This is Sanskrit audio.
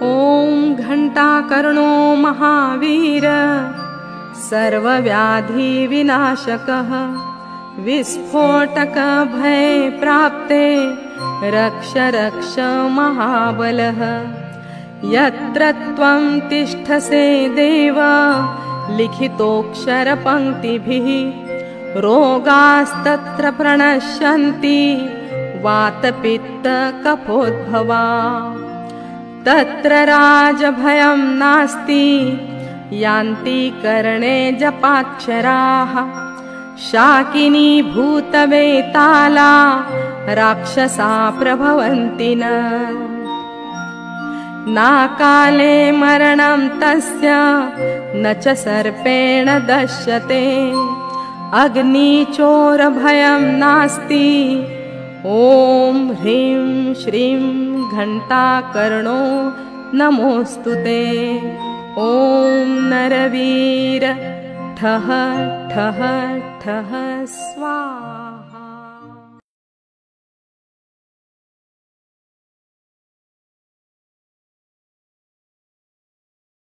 ॐ घण्टाकर्णो महावीर सर्वव्याधिविनाशकः विस्फोटकभयप्राप्ते रक्ष रक्ष महाबलः यत्र त्वं तिष्ठसे देव लिखितोऽक्षरपङ्क्तिभिः रोगास्तत्र प्रणश्यन्ति वातपित्तकफोद्भवा तत्र राजभयं नास्ति यान्ति कर्णे जपाक्षराः शाकिनी भूतवेताला राक्षसा प्रभवन्ति नाकाले मरणं तस्य न च सर्पेण दश्यते अग्निचोरभयं नास्ति ॐ ह्रीं श्रीं घण्टाकर्णो नमोऽस्तुते ॐ नरवीर ठः ठः ठः स्वाहा।